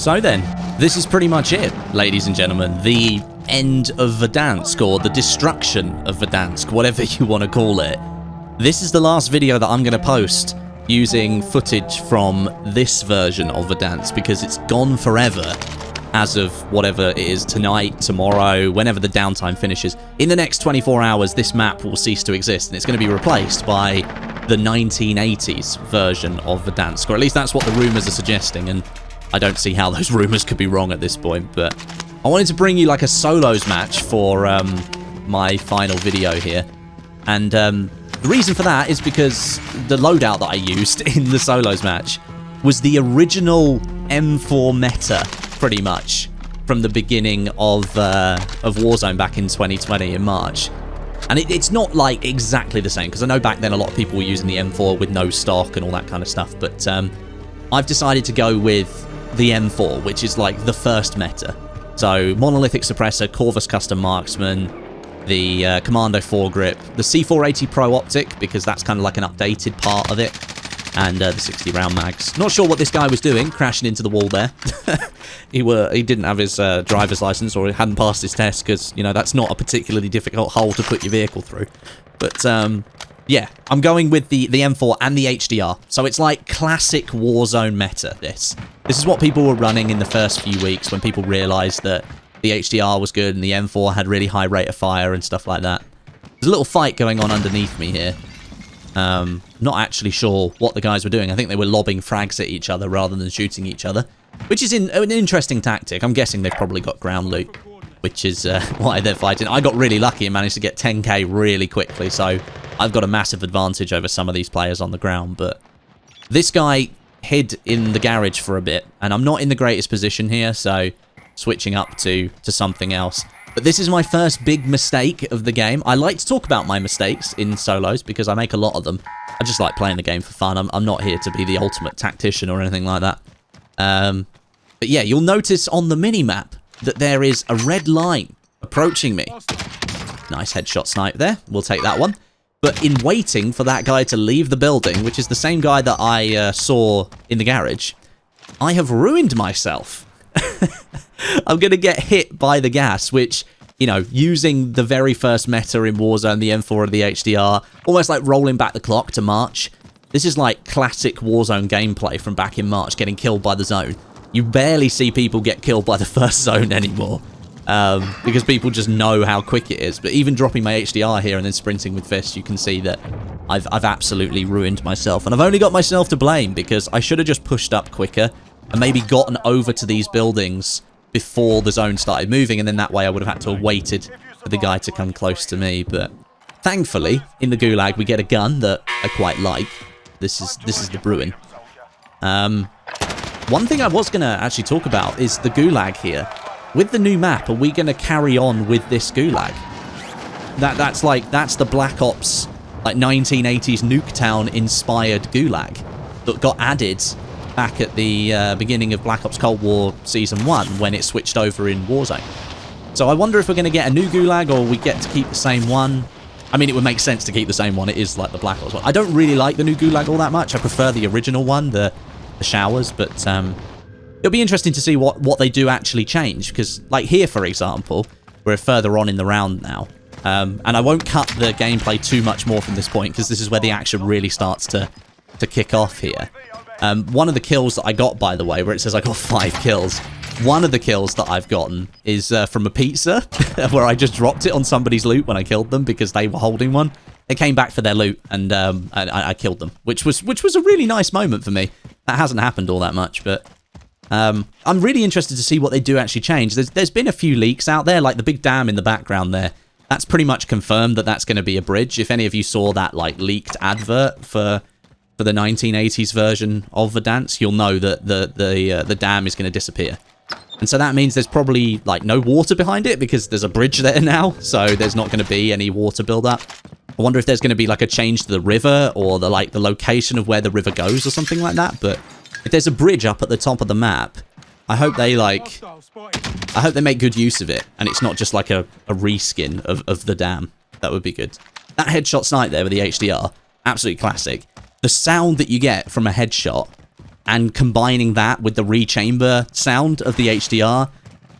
So then, this is pretty much it, ladies and gentlemen. The end of Verdansk, or the destruction of Verdansk, whatever you want to call it. This is the last video that I'm going to post using footage from this version of Verdansk, because it's gone forever as of whatever it is, tonight, tomorrow, whenever the downtime finishes. In the next 24 hours, this map will cease to exist, and it's going to be replaced by the 1980s version of Verdansk, or at least that's what the rumours are suggesting, and I don't see how those rumours could be wrong at this point. But I wanted to bring you like a solos match for my final video here, and the reason for that is because the loadout that I used in the solos match was the original M4 meta, pretty much, from the beginning of Warzone back in 2020 in March. And it's not like exactly the same, because I know back then a lot of people were using the M4 with no stock and all that kind of stuff, but I've decided to go with the M4, which is like the first meta. So monolithic suppressor, Corvus custom marksman, the Commando foregrip, the C480 Pro optic, because that's kind of like an updated part of it, and the 60 round mags. Not sure what this guy was doing, crashing into the wall there. He didn't have his driver's license, or he hadn't passed his test, because, you know, that's not a particularly difficult hole to put your vehicle through. But yeah, I'm going with the M4 and the HDR. So it's like classic Warzone meta, this. This is what people were running in the first few weeks when people realized that the HDR was good and the M4 had really high rate of fire and stuff like that. There's a little fight going on underneath me here. Not actually sure what the guys were doing. I think they were lobbing frags at each other rather than shooting each other, which is an interesting tactic. I'm guessing they've probably got ground loot, which is why they're fighting. I got really lucky and managed to get 10k really quickly, so I've got a massive advantage over some of these players on the ground. But this guy hid in the garage for a bit, and I'm not in the greatest position here, so switching up to something else. But this is my first big mistake of the game. I like to talk about my mistakes in solos because I make a lot of them. I just like playing the game for fun. I'm not here to be the ultimate tactician or anything like that. But yeah, you'll notice on the mini-map that there is a red line approaching me. Nice headshot snipe there. We'll take that one. But in waiting for that guy to leave the building, which is the same guy that I saw in the garage, I have ruined myself. I'm going to get hit by the gas, which, you know, using the very first meta in Warzone, the M4 and the HDR, almost like rolling back the clock to March. This is like classic Warzone gameplay from back in March, getting killed by the zone. You barely see people get killed by the first zone anymore, because people just know how quick it is. But even dropping my HDR here and then sprinting with fists, you can see that I've absolutely ruined myself. And I've only got myself to blame, because I should have just pushed up quicker and maybe gotten over to these buildings before the zone started moving, and then that way I would have had to have waited for the guy to come close to me. But thankfully, in the Gulag, we get a gun that I quite like. This is the Bruin. One thing I was going to actually talk about is the Gulag here. With the new map, are we going to carry on with this Gulag? That's the Black Ops, like 1980s Nuketown inspired Gulag that got added back at the beginning of Black Ops Cold War Season 1 when it switched over in Warzone. So I wonder if we're going to get a new Gulag, or we get to keep the same one. I mean, it would make sense to keep the same one. It is like the Black Ops one. I don't really like the new Gulag all that much. I prefer the original one, the showers, but it'll be interesting to see what they do actually change, because like here, for example, we're further on in the round now. And I won't cut the gameplay too much more from this point, because this is where the action really starts to kick off here. One of the kills that I got, by the way, where it says I got 5 kills, one of the kills that I've gotten is from a pizza, where I just dropped it on somebody's loot when I killed them because they were holding one. They came back for their loot, and I killed them, which was a really nice moment for me. That hasn't happened all that much, but I'm really interested to see what they do actually change. There's been a few leaks out there, like the big dam in the background there. That's pretty much confirmed that that's going to be a bridge. If any of you saw that like leaked advert for the 1980s version of Verdansk, you'll know that the dam is going to disappear. And so that means there's probably like no water behind it, because there's a bridge there now, so there's not going to be any water buildup. I wonder if there's going to be like a change to the river, or the location of where the river goes or something like that. But if there's a bridge up at the top of the map, I hope they make good use of it, and it's not just like a reskin of the dam. That would be good. That headshot snipe there with the HDR, absolutely classic. The sound that you get from a headshot and combining that with the rechamber sound of the HDR,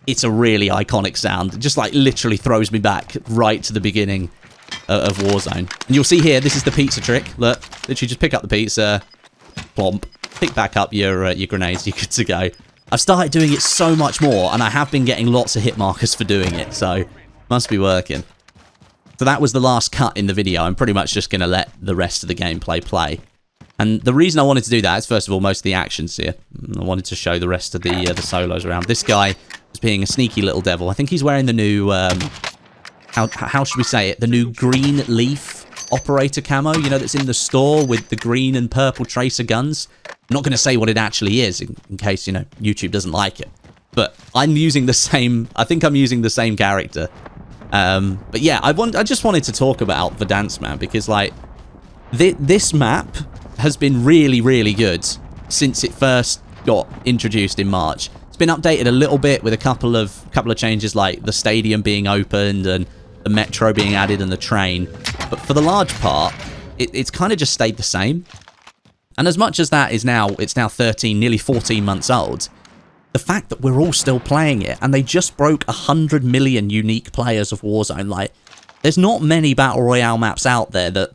it's a really iconic sound. It just like literally throws me back right to the beginning of Warzone. And you'll see here, this is the pizza trick. Look, literally just pick up the pizza, plomp, pick back up your grenades, you're good to go. I've started doing it so much more, and I have been getting lots of hit markers for doing it, so must be working. So that was the last cut in the video. I'm pretty much just going to let the rest of the gameplay play. And the reason I wanted to do that is, first of all, most of the action's here. I wanted to show the rest of the solos around. This guy was being a sneaky little devil. I think he's wearing the new, how should we say it? The new green leaf operator camo, you know, that's in the store with the green and purple tracer guns. I'm not going to say what it actually is in case, you know, YouTube doesn't like it. But I'm using the same, I think I'm using the same character. But yeah, I just wanted to talk about Verdansk, man, because, like, this map has been really, really good since it first got introduced in March. It's been updated a little bit with a couple of changes, like the stadium being opened and the metro being added and the train. But for the large part, it's kind of just stayed the same. And as much as that is now, it's now 13, nearly 14 months old, the fact that we're all still playing it, and they just broke 100 million unique players of Warzone, like, there's not many Battle Royale maps out there that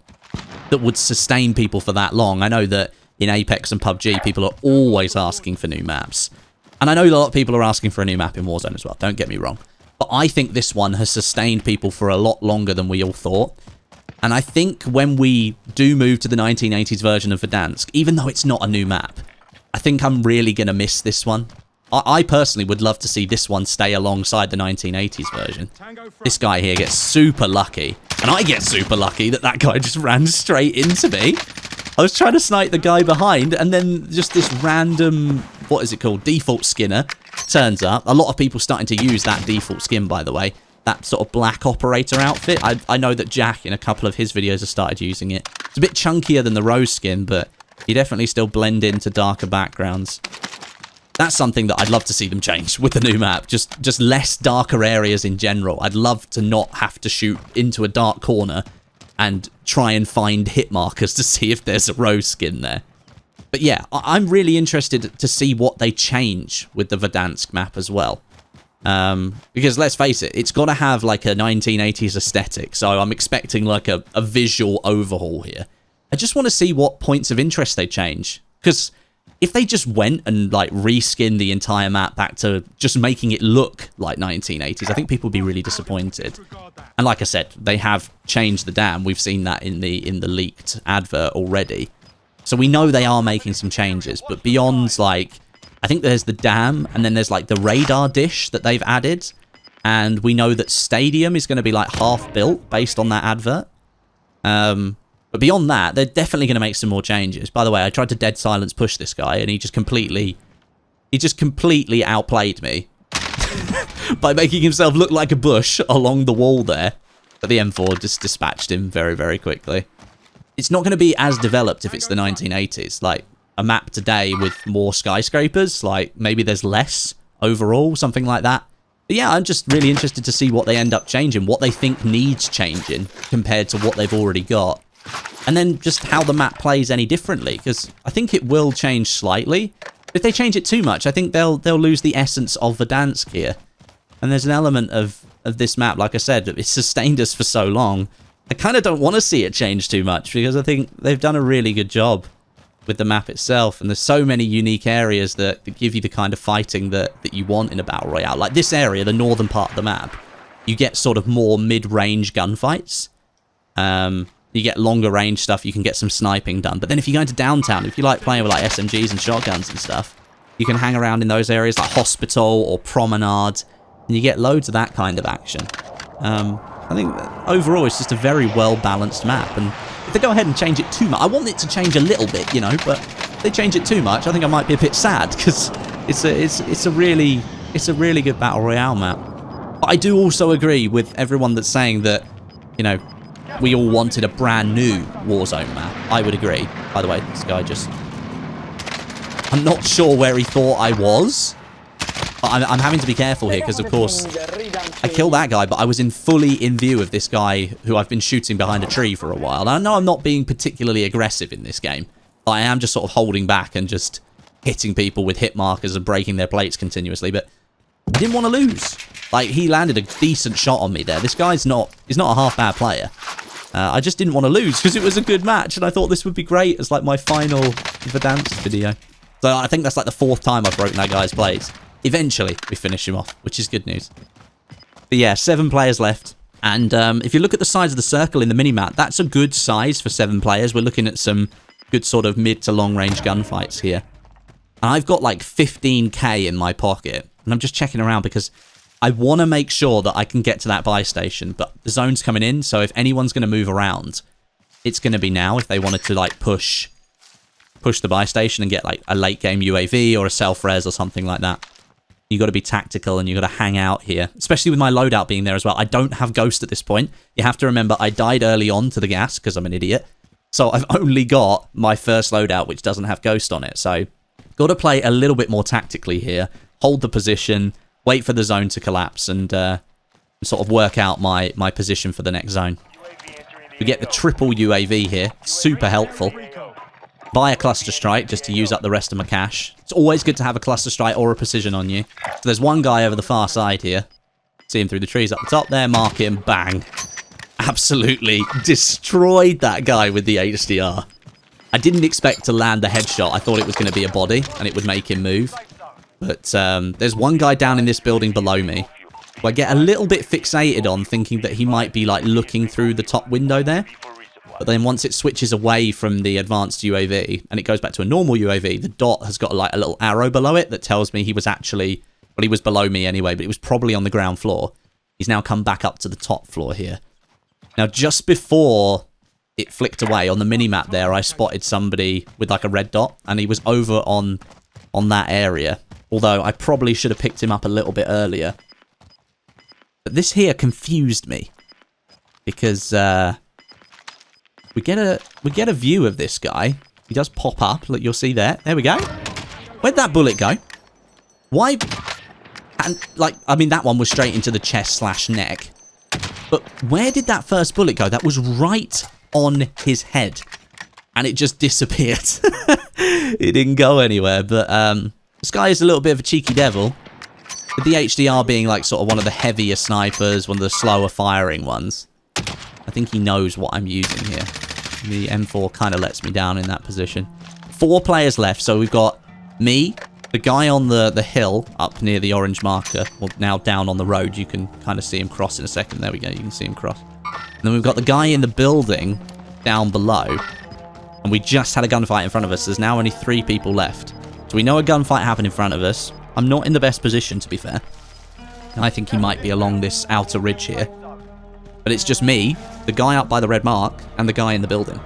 would sustain people for that long. I know that in Apex and PUBG, people are always asking for new maps. And I know a lot of people are asking for a new map in Warzone as well, don't get me wrong. But I think this one has sustained people for a lot longer than we all thought. And I think when we do move to the 1980s version of Verdansk, even though it's not a new map, I think I'm really going to miss this one. I personally would love to see this one stay alongside the 1980s version. This guy here gets super lucky. And I get super lucky that guy just ran straight into me. I was trying to snipe the guy behind, and then just this random, what is it called, default skinner turns up. A lot of people starting to use that default skin, by the way. That sort of black operator outfit. I know that Jack, in a couple of his videos, has started using it. It's a bit chunkier than the rose skin, but you definitely still blend into darker backgrounds. That's something that I'd love to see them change with the new map. Just less darker areas in general. I'd love to not have to shoot into a dark corner and try and find hit markers to see if there's a rose skin there. But yeah, I'm really interested to see what they change with the Verdansk map as well. Because let's face it, it's got to have like a 1980s aesthetic. So I'm expecting like a visual overhaul here. I just want to see what points of interest they change. Because if they just went and like reskin the entire map back to just making it look like 1980s, I think people would be really disappointed. And like I said, they have changed the dam. We've seen that in the leaked advert already. So we know they are making some changes, but beyond, like, I think there's the dam, and then there's like the radar dish that they've added, and we know that stadium is going to be like half built based on that advert. But beyond that, they're definitely going to make some more changes. By the way, I tried to dead silence push this guy, and he just completely outplayed me by making himself look like a bush along the wall there. But the M4 just dispatched him very, very quickly. It's not going to be as developed if it's the 1980s. Like, a map today with more skyscrapers, like, maybe there's less overall, something like that. But yeah, I'm just really interested to see what they end up changing, what they think needs changing compared to what they've already got. And then just how the map plays any differently, because I think it will change slightly. If they change it too much, I think they'll lose the essence of Verdansk here. And there's an element of this map, like I said, it's sustained us for so long. I kind of don't want to see it change too much, because I think they've done a really good job with the map itself. And there's so many unique areas that give you the kind of fighting that you want in a Battle Royale. Like this area, the northern part of the map, you get sort of more mid-range gunfights. You get longer range stuff, you can get some sniping done. But then if you go into downtown, if you like playing with like SMGs and shotguns and stuff, you can hang around in those areas like Hospital or Promenade, and you get loads of that kind of action. I think overall it's just a very well-balanced map, and if they go ahead and change it too much, I want it to change a little bit, you know, but if they change it too much, I think I might be a bit sad, because it's a really good Battle Royale map. But I do also agree with everyone that's saying that, you know, we all wanted a brand new Warzone map. I would agree. By the way, this guy just... I'm not sure where he thought I was. But I'm having to be careful here because, of course, I killed that guy, but I was fully in view of this guy who I've been shooting behind a tree for a while. And I know I'm not being particularly aggressive in this game, but I am just sort of holding back and just hitting people with hit markers and breaking their plates continuously, but I didn't want to lose. Like, he landed a decent shot on me there. This guy's he's not a half-bad player. I just didn't want to lose because it was a good match, and I thought this would be great as, like, my final Verdansk video. So I think that's, like, the 4th time I've broken that guy's plates. Eventually, we finish him off, which is good news. But yeah, 7 players left. And if you look at the size of the circle in the minimap, that's a good size for 7 players. We're looking at some good sort of mid to long-range gunfights here. And I've got, like, 15k in my pocket. And I'm just checking around because I want to make sure that I can get to that buy station, but the zone's coming in, so if anyone's going to move around, it's going to be now if they wanted to, like, push the buy station and get, like, a late-game UAV or a self-res or something like that. You got to be tactical and you got to hang out here, especially with my loadout being there as well. I don't have Ghost at this point. You have to remember I died early on to the gas because I'm an idiot, so I've only got my first loadout which doesn't have Ghost on it, so got to play a little bit more tactically here, hold the position, wait for the zone to collapse, and sort of work out my position for the next zone. We get the triple UAV here. Super helpful. Buy a cluster strike just to use up the rest of my cash. It's always good to have a cluster strike or a precision on you. So there's one guy over the far side here. See him through the trees up the top there. Mark him. Bang. Absolutely destroyed that guy with the HDR. I didn't expect to land the headshot. I thought it was going to be a body and it would make him move. But there's one guy down in this building below me who I get a little bit fixated on, thinking that he might be, like, looking through the top window there. But then once it switches away from the advanced UAV and it goes back to a normal UAV, the dot has got, like, a little arrow below it that tells me he was actually... Well, he was below me anyway, but he was probably on the ground floor. He's now come back up to the top floor here. Now, just before it flicked away on the minimap there, I spotted somebody with, like, a red dot, and he was over on that area. Although I probably should have picked him up a little bit earlier. But this here confused me. Because we get a view of this guy. He does pop up. Look, you'll see there. There we go. Where'd that bullet go? Why? And, like, I mean, that one was straight into the chest/neck. But where did that first bullet go? That was right on his head. And it just disappeared. It didn't go anywhere, but... This guy is a little bit of a cheeky devil, with the HDR being, like, sort of one of the heavier snipers, one of the slower firing ones. I think he knows what I'm using here. The M4 kind of lets me down in that position. 4 players left, so we've got me, the guy on the hill up near the orange marker, well, now down on the road. You can kind of see him cross in a second. There we go, you can see him cross. And then we've got the guy in the building down below, and we just had a gunfight in front of us. There's now only 3 people left. So we know a gunfight happened in front of us. I'm not in the best position, to be fair. I think he might be along this outer ridge here. But it's just me, the guy up by the red mark, and the guy in the building.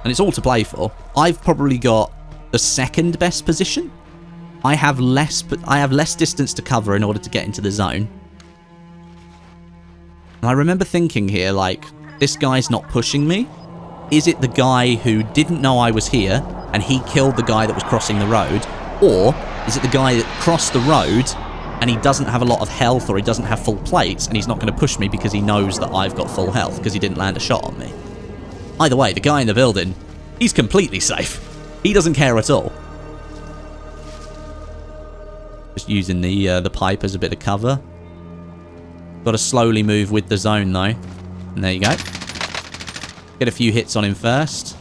And it's all to play for. I've probably got the 2nd best position. I have less distance to cover in order to get into the zone. And I remember thinking here, like, this guy's not pushing me. Is it the guy who didn't know I was here and he killed the guy that was crossing the road? Or is it the guy that crossed the road and he doesn't have a lot of health, or he doesn't have full plates and he's not going to push me because he knows that I've got full health because he didn't land a shot on me? Either way, the guy in the building, he's completely safe. He doesn't care at all. Just using the pipe as a bit of cover. Got to slowly move with the zone though. And there you go. Get a few hits on him first.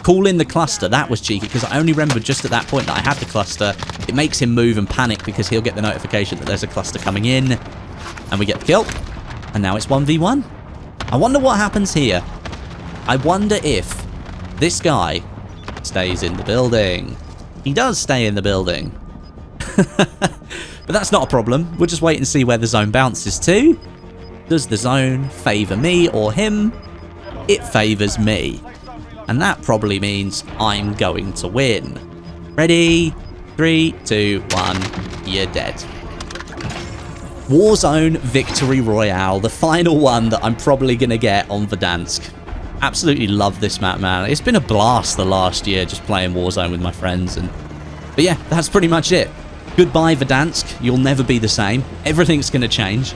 Call in the cluster. That was cheeky because I only remembered just at that point that I had the cluster. It makes him move and panic because he'll get the notification that there's a cluster coming in. And we get the kill. And now it's 1v1. I wonder what happens here. I wonder if this guy stays in the building. He does stay in the building. But that's not a problem. We'll just wait and see where the zone bounces to. Does the zone favour me or him? It favours me. And that probably means I'm going to win. Ready? 3, 2, 1. You're dead. Warzone Victory Royale. The final one that I'm probably going to get on Verdansk. Absolutely love this map, man. It's been a blast the last year just playing Warzone with my friends. But yeah, that's pretty much it. Goodbye, Verdansk. You'll never be the same. Everything's going to change.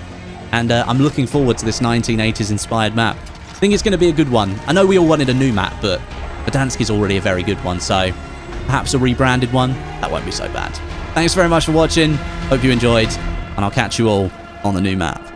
And I'm looking forward to this 1980s inspired map. I think it's going to be a good one. I know we all wanted a new map, but Verdansk is already a very good one, so perhaps a rebranded one. That won't be so bad. Thanks very much for watching. Hope you enjoyed, and I'll catch you all on the new map.